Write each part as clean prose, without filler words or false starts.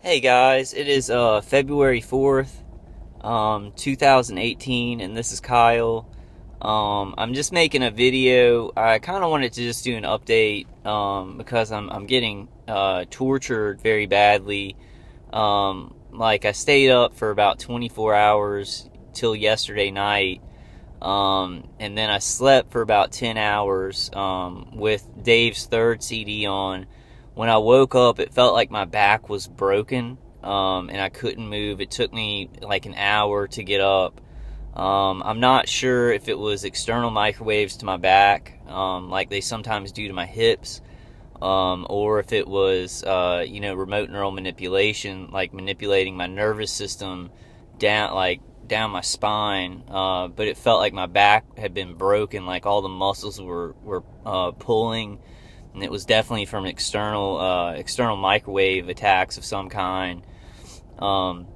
Hey guys, it is February 4th, 2018, and this is Kyle. I'm just making a video. I kind of wanted to just do an update because I'm getting tortured very badly. Like I stayed up for about 24 hours till yesterday night, and then I slept for about 10 hours with Dave's third CD on. When I woke up, it felt like my back was broken, and I couldn't move. It took me like an hour to get up. I'm not sure if it was external microwaves to my back, like they sometimes do to my hips, or if it was, remote neural manipulation, like manipulating my nervous system down my spine. But it felt like my back had been broken, like all the muscles were pulling, and it was definitely from external microwave attacks of some kind. And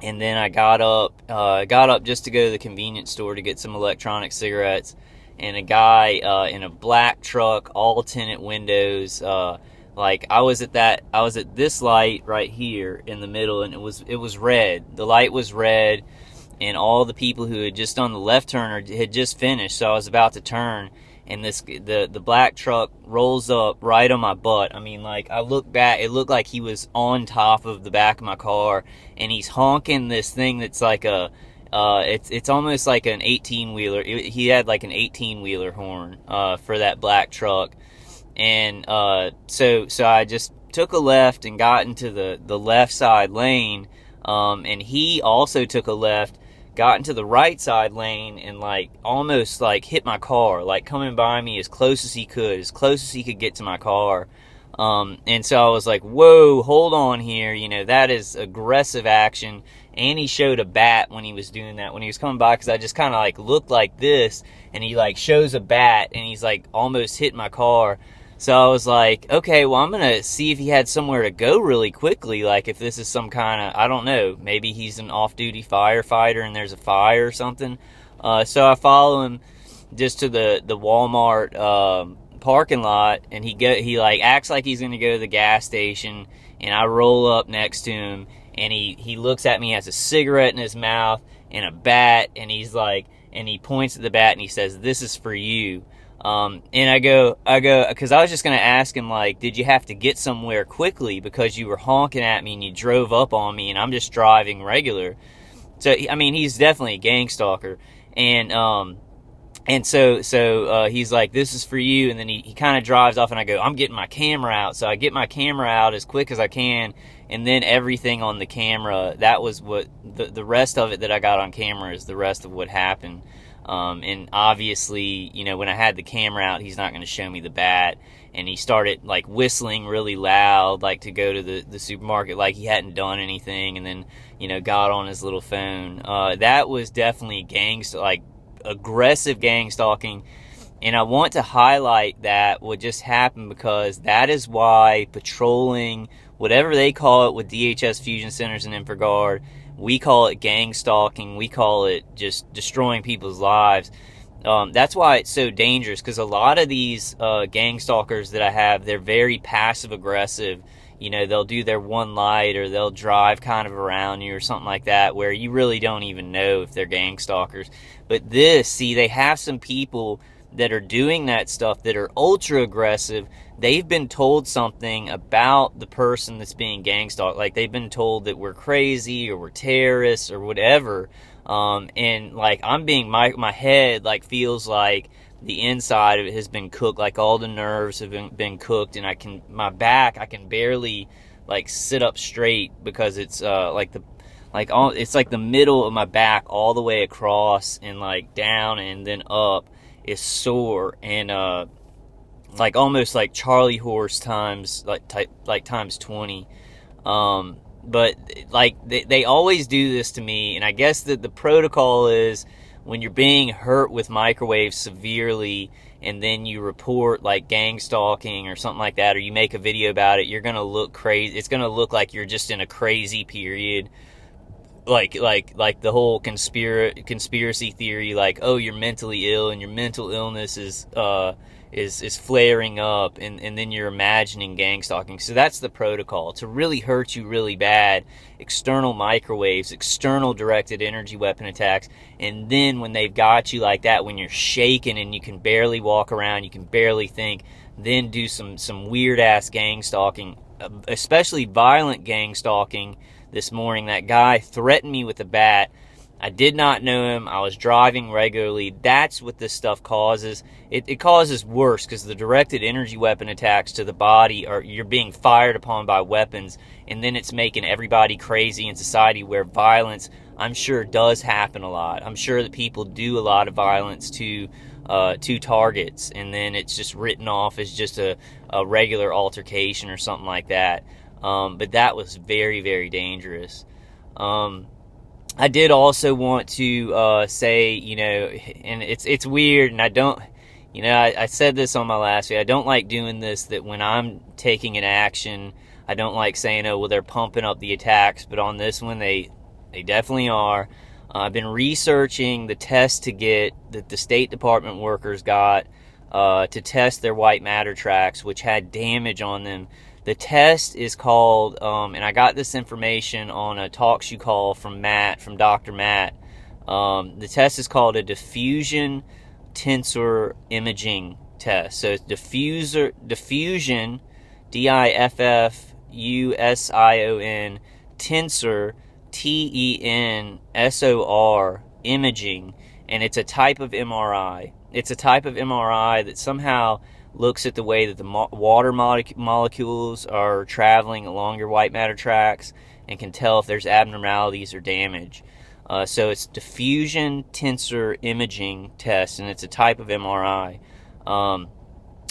then I got up just to go to the convenience store to get some electronic cigarettes, and a guy in a black truck, all tinted windows. Like I was at this light right here in the middle, and it was red. The light was red, and all the people who had just done the left turn had just finished. So I was about to turn, and the black truck rolls up right on my butt. I mean, like, I look back, it looked like he was on top of the back of my car, and he's honking this thing that's like it's almost like an 18-wheeler. He had like an 18-wheeler horn for that black truck. And so I just took a left and got into the left side lane, and he also took a left, got into the right side lane, and like almost like hit my car, like coming by me as close as he could get to my car. And so I was like, whoa, hold on here, that is aggressive action. And he showed a bat when he was doing that, when he was coming by, because I just kind of like looked like this, and he like shows a bat, and he's like almost hit my car. So I was like, okay, well, I'm going to see if he had somewhere to go really quickly. Like if this is some kind of, I don't know, maybe he's an off-duty firefighter and there's a fire or something. So I follow him just to the Walmart parking lot, and he like acts like he's going to go to the gas station, and I roll up next to him, and he looks at me, has a cigarette in his mouth and a bat, and he's like, and he points at the bat and he says, "This is for you." And I go, because I was just going to ask him, like, did you have to get somewhere quickly because you were honking at me and you drove up on me, and I'm just driving regular. So, I mean, he's definitely a gangstalker. And so he's like, "This is for you." And then he kind of drives off, and I go, "I'm getting my camera out." So I get my camera out as quick as I can, and then everything on the camera, that was what, the rest of it that I got on camera is the rest of what happened. And obviously, when I had the camera out, he's not going to show me the bat. And he started like whistling really loud, like to go to the supermarket, like he hadn't done anything. And then, got on his little phone. That was definitely aggressive gang stalking. And I want to highlight that what just happened, because that is why patrolling, whatever they call it with DHS fusion centers and InfraGard, we call it gang stalking. We call it just destroying people's lives. That's why it's so dangerous, because a lot of these gang stalkers that I have, they're very passive aggressive. They'll do their one light, or they'll drive kind of around you or something like that, where you really don't even know if they're gang stalkers. But they have some people that are doing that stuff that are ultra aggressive. They've been told something about the person that's being gang stalked. Like they've been told that we're crazy or we're terrorists or whatever. And like my head like feels like the inside of it has been cooked. Like all the nerves have been cooked, and I can barely like sit up straight, because it's it's like the middle of my back all the way across and like down and then up is sore, and like almost like Charlie horse times times 20. But like they always do this to me, and I guess that the protocol is, when you're being hurt with microwaves severely, and then you report like gang stalking or something like that, or you make a video about it, you're gonna look crazy. It's gonna look like you're just in a crazy period. like the whole conspiracy theory, like, oh, you're mentally ill and your mental illness is flaring up, and then you're imagining gang stalking. So that's the protocol. To really hurt you really bad, external microwaves, external directed energy weapon attacks, and then when they've got you like that, when you're shaking and you can barely walk around, you can barely think, then do some weird ass gang stalking, especially violent gang stalking. This morning, that guy threatened me with a bat. I did not know him. I was driving regularly. That's what this stuff causes. It causes worse, because the directed energy weapon attacks to the body are, you're being fired upon by weapons, and then it's making everybody crazy in society, where violence, I'm sure, does happen a lot. I'm sure that people do a lot of violence to targets, and then it's just written off as just a regular altercation or something like that. But that was very, very dangerous. I did also want to say, and it's weird, and I don't, I said this on my last video, I don't like doing this, that when I'm taking an action, I don't like saying, oh, well, they're pumping up the attacks, but on this one, they definitely are. I've been researching the test to get, that the State Department workers got to test their white matter tracks, which had damage on them. The test is called, and I got this information on a talk show call from Dr. Matt. The test is called a diffusion tensor imaging test. So it's diffusion, diffusion, tensor, tensor, imaging, and it's a type of MRI. It's a type of MRI that somehow looks at the way that the water molecules are traveling along your white matter tracks, and can tell if there's abnormalities or damage. So it's diffusion tensor imaging test, and it's a type of MRI.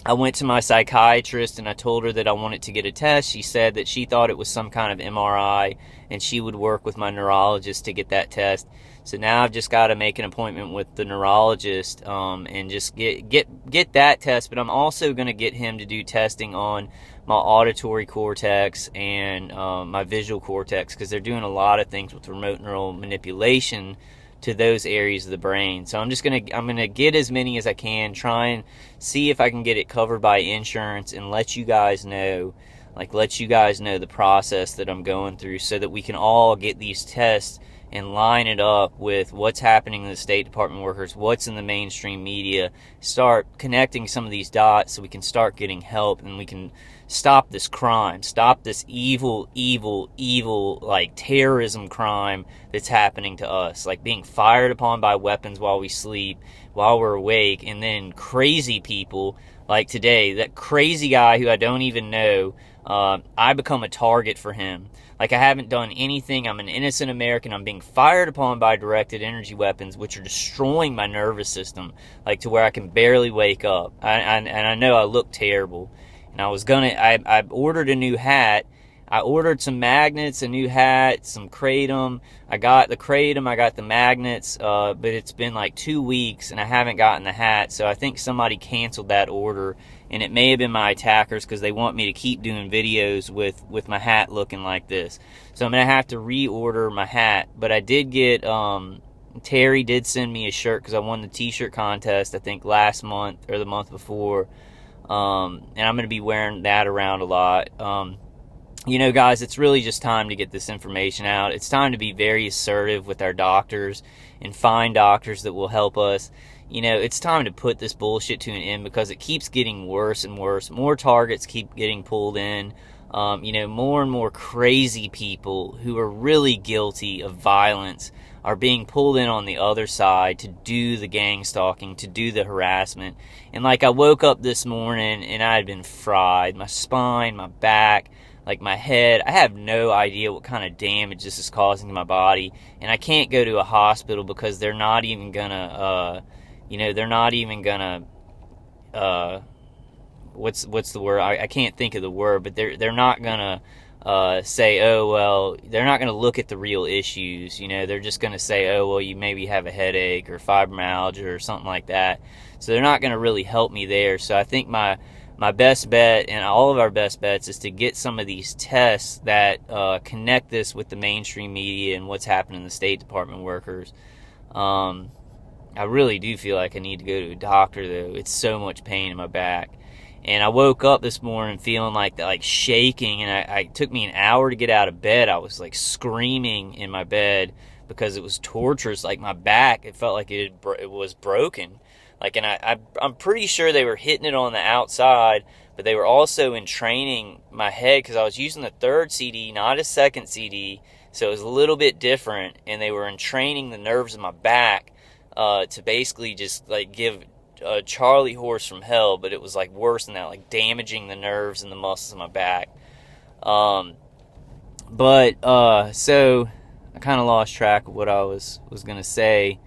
I went to my psychiatrist and I told her that I wanted to get a test. She said that she thought it was some kind of MRI, and she would work with my neurologist to get that test. So now I've just got to make an appointment with the neurologist and just get that test. But I'm also going to get him to do testing on my auditory cortex and my visual cortex, because they're doing a lot of things with remote neural manipulation to those areas of the brain. So I'm gonna get as many as I can, try and see if I can get it covered by insurance, and let you guys know the process that I'm going through, so that we can all get these tests and line it up with what's happening in the State Department workers, what's in the mainstream media, start connecting some of these dots so we can start getting help, and we can stop this crime, stop this evil, like terrorism crime that's happening to us, like being fired upon by weapons while we sleep, while we're awake, and then crazy people like today, that crazy guy who I don't even know, I become a target for him. Like, I haven't done anything. I'm an innocent American. I'm being fired upon by directed energy weapons, which are destroying my nervous system, like to where I can barely wake up. And I know I look terrible. And I ordered a new hat. I ordered some magnets, a new hat, some kratom. I got the kratom, I got the magnets, but it's been like 2 weeks and I haven't gotten the hat. So I think somebody canceled that order, and it may have been my attackers, because they want me to keep doing videos with my hat looking like this. So I'm going to have to reorder my hat. But I did get, Terry did send me a shirt, because I won the t-shirt contest, I think last month or the month before. And I'm going to be wearing that around a lot. Guys, it's really just time to get this information out. It's time to be very assertive with our doctors and find doctors that will help us. It's time to put this bullshit to an end, because it keeps getting worse and worse. More targets keep getting pulled in. More and more crazy people who are really guilty of violence are being pulled in on the other side to do the gang stalking, to do the harassment. And like, I woke up this morning and I had been fried. My spine, my back, like my head, I have no idea what kind of damage this is causing to my body, and I can't go to a hospital because they're not even gonna, what's the word? I can't think of the word, but they're not gonna say, oh, well, they're not gonna look at the real issues. They're just gonna say, oh, well, you maybe have a headache or fibromyalgia or something like that. So they're not gonna really help me there. So I think my my best bet, and all of our best bets, is to get some of these tests that connect this with the mainstream media and what's happening in the State Department workers. I really do feel like I need to go to a doctor, though. It's so much pain in my back. And I woke up this morning feeling like shaking, and it took me an hour to get out of bed. I was like screaming in my bed because it was torturous. Like my back, it felt like it was broken. Like, and I'm pretty sure they were hitting it on the outside, but they were also entraining my head because I was using the third CD, not a second CD, so it was a little bit different. And they were entraining the nerves in my back to basically just like give a Charlie horse from hell, but it was like worse than that, like damaging the nerves and the muscles in my back. So I kind of lost track of what I was gonna say,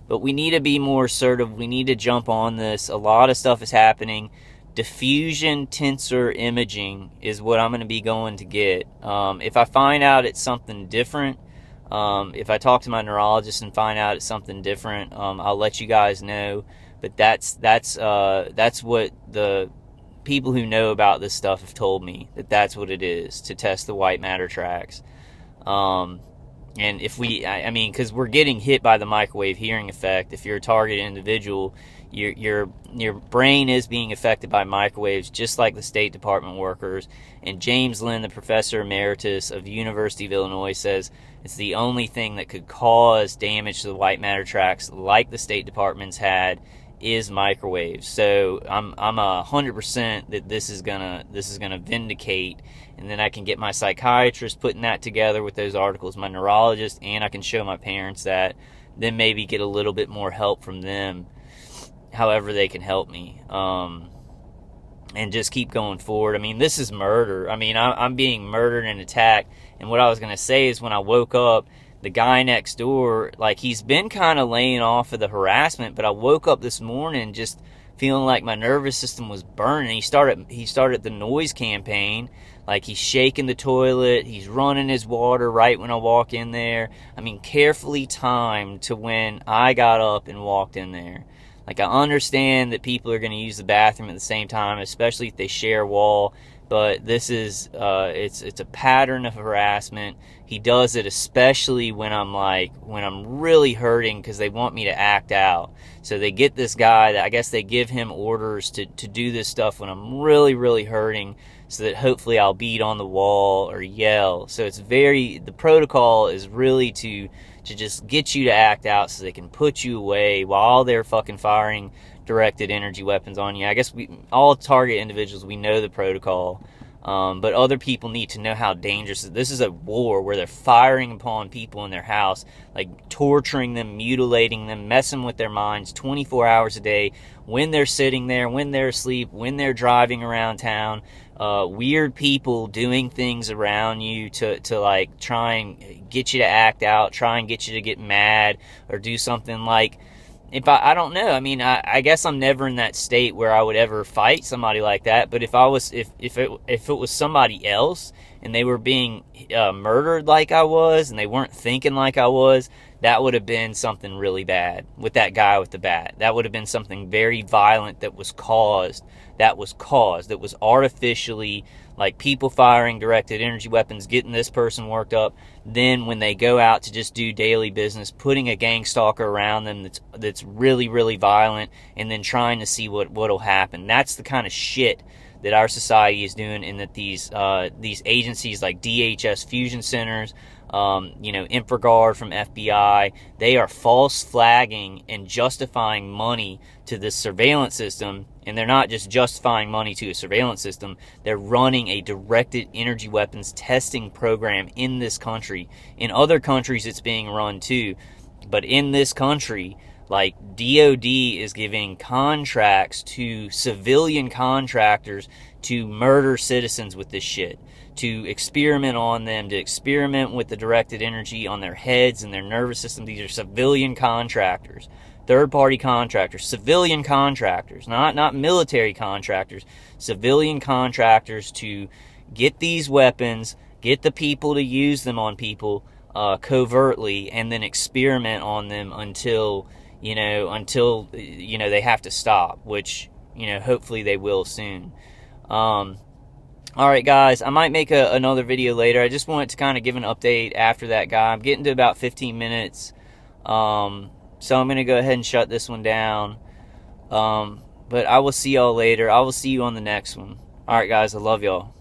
but we need to be more assertive. We need to jump on this. A lot of stuff is happening. Diffusion tensor imaging is what I'm going to be going to get. If I find out it's something different, if I talk to my neurologist and find out it's something different, I'll let you guys know. But that's what the people who know about this stuff have told me, that's what it is, to test the white matter tracks. And if I mean, because we're getting hit by the microwave hearing effect. If you're a targeted individual, your brain is being affected by microwaves, just like the State Department workers. And James Lynn, the professor emeritus of the University of Illinois, says it's the only thing that could cause damage to the white matter tracks, like the State Department's had, is microwaves. So I'm 100% that this is gonna vindicate, and then I can get my psychiatrist putting that together with those articles, my neurologist, and I can show my parents that, then maybe get a little bit more help from them, however they can help me, and just keep going forward. I mean, this is murder. I mean, I'm being murdered and attacked. And what I was gonna say is, when I woke up, the guy next door, like, he's been kind of laying off of the harassment, but I woke up this morning just feeling like my nervous system was burning. He started the noise campaign. Like, he's shaking the toilet, he's running his water right when I walk in there. I mean, carefully timed to when I got up and walked in there. Like, I understand that people are going to use the bathroom at the same time, especially if they share a wall, but this is, it's a pattern of harassment. He does it especially when I'm really hurting, because they want me to act out. So they get this guy that, I guess they give him orders to do this stuff when I'm really, really hurting, so that hopefully I'll beat on the wall or yell. So the protocol is really to just get you to act out so they can put you away while they're fucking firing directed energy weapons on you. I guess all target individuals, we know the protocol, but other people need to know how dangerous this is. A war where they're firing upon people in their house, like torturing them, mutilating them, messing with their minds 24 hours a day, when they're sitting there, when they're asleep, when they're driving around town. Weird people doing things around you to like try and get you to act out, try and get you to get mad, or do something. Like, if I don't know, I mean, I guess I'm never in that state where I would ever fight somebody like that. But if it was somebody else and they were being murdered like I was, and they weren't thinking like I was, that would have been something really bad with that guy with the bat. That would have been something very violent that was caused. That was artificially, like, people firing directed energy weapons, getting this person worked up. Then when they go out to just do daily business, putting a Gangstalker around them that's really, really violent, and then trying to see what'll happen. That's the kind of shit that our society is doing, and that these agencies like DHS Fusion Centers, InfraGard from FBI, they are false flagging and justifying money to this surveillance system. And they're not just justifying money to a surveillance system, they're running a directed energy weapons testing program in this country. In other countries it's being run too, but in this country, like, DOD is giving contracts to civilian contractors to murder citizens with this shit, to experiment on them, to experiment with the directed energy on their heads and their nervous system. These are civilian contractors, third-party contractors, civilian contractors, not military contractors, civilian contractors, to get these weapons, get the people to use them on people covertly, and then experiment on them until they have to stop, which you know, hopefully they will soon. Alright guys, I might make another video later. I just wanted to kind of give an update after that guy. I'm getting to about 15 minutes. So I'm going to go ahead and shut this one down. But I will see y'all later. I will see you on the next one. Alright guys, I love y'all.